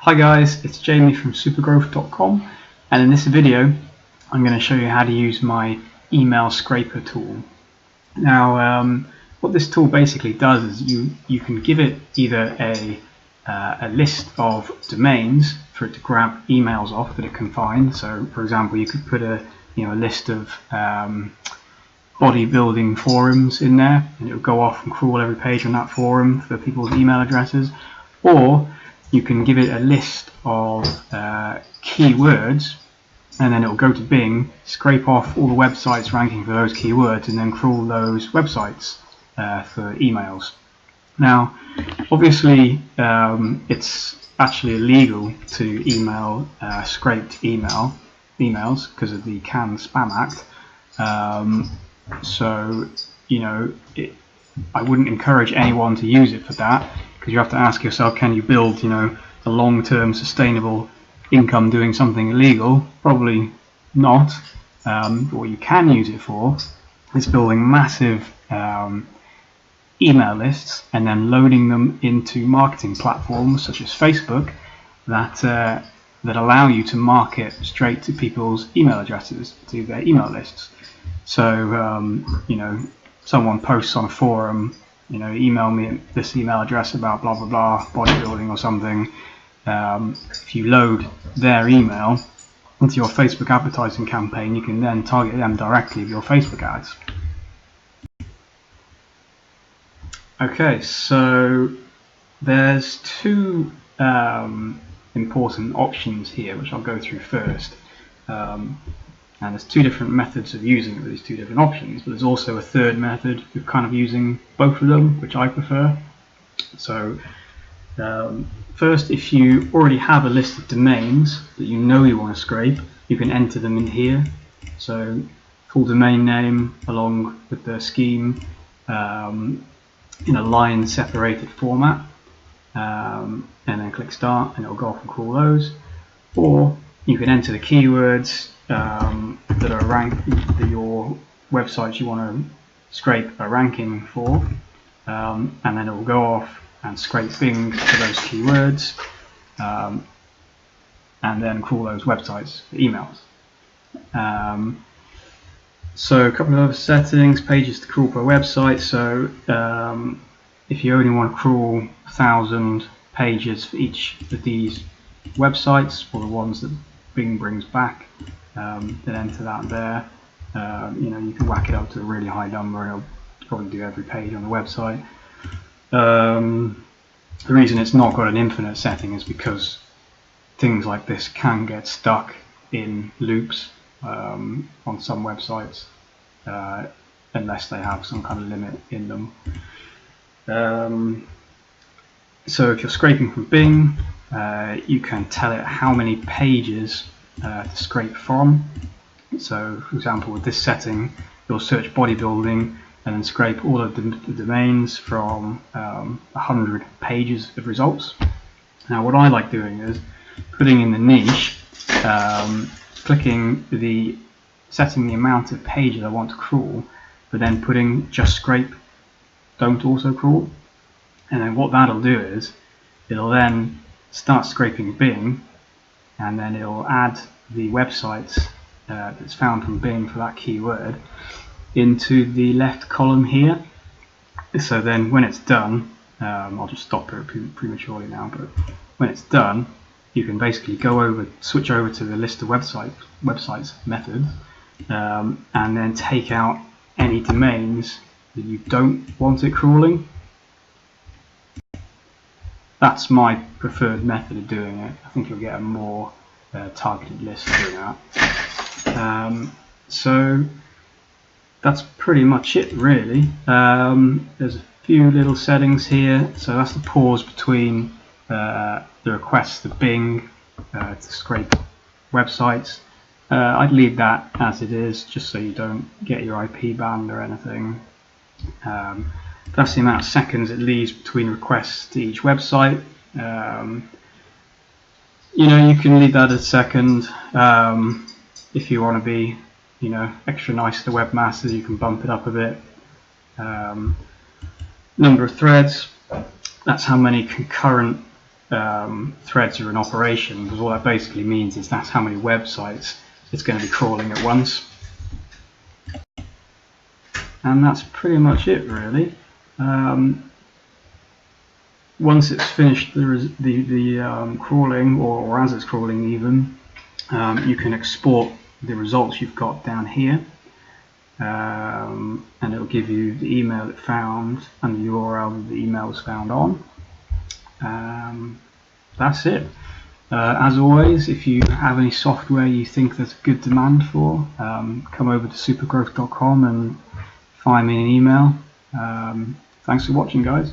Hi guys, it's Jamie from supergrowth.com, and in this video I'm going to show you how to use my email scraper tool. Now what this tool basically does is you can give it either a list of domains for it to grab emails off that it can find. So for example, you could put a list of bodybuilding forums in there, and it will go off and crawl every page on that forum for people's email addresses. Or you can give it a list of keywords, and then it will go to Bing, scrape off all the websites ranking for those keywords, and then crawl those websites for emails. Now, obviously, it's actually illegal to email scraped emails because of the CAN-SPAM Act. So, I wouldn't encourage anyone to use it for that, because you have to ask yourself, can you build, a long-term sustainable income doing something illegal? Probably not. But what you can use it for is building massive email lists and then loading them into marketing platforms such as Facebook that allow you to market straight to people's email addresses, to their email lists. So someone posts on a forum, email me at this email address about blah blah blah bodybuilding or something. If you load their email into your Facebook advertising campaign, you can then target them directly with your Facebook ads. Okay, so there's two important options here, which I'll go through first. And there's two different methods of using it with these two different options, but there's also a third method of kind of using both of them, which I prefer. So first, if you already have a list of domains that you want to scrape, you can enter them in here. So full domain name along with the scheme in a line separated format, and then click start and it'll go off and crawl those. Or you can enter the keywords that are that your websites you want to scrape a ranking for, and then it will go off and scrape Bing for those keywords, and then crawl those websites for emails. So a couple of other settings, pages to crawl per website. So if you only want to crawl 1,000 pages for each of these websites, or the ones that Bing brings back, then enter that there. You can whack it up to a really high number and it'll probably do every page on the website. The reason it's not got an infinite setting is because things like this can get stuck in loops on some websites, unless they have some kind of limit in them. So if you're scraping from Bing, you can tell it how many pages to scrape from. So for example, with this setting, you'll search bodybuilding and then scrape all of the domains from 100 pages of results. Now what I like doing is putting in the niche, setting the amount of pages I want to crawl, but then putting just scrape, don't also crawl. And then what that'll do is it'll then start scraping Bing, and then it'll add the websites that's found from Bing for that keyword into the left column here. So then when it's done, I'll just stop it prematurely now, but when it's done, you can basically switch over to the list of websites method, and then take out any domains that you don't want it crawling. That's my preferred method of doing it. I think you'll get a more targeted list doing that. So that's pretty much it, really. There's a few little settings here. So that's the pause between the request to Bing to scrape websites. I'd leave that as it is, just so you don't get your IP banned or anything. That's the amount of seconds it leaves between requests to each website. You can leave that a second. If you want to be, extra nice to the webmasters, you can bump it up a bit. Number of threads, that's how many concurrent threads are in operation, because what that basically means is that's how many websites it's going to be crawling at once. And that's pretty much it, really. Once it's finished the crawling, or as it's crawling even, you can export the results you've got down here, and it'll give you the email it found and the URL that the email was found on. That's it. As always, if you have any software you think there's a good demand for, come over to supergrowth.com and find me an email. Thanks for watching, guys.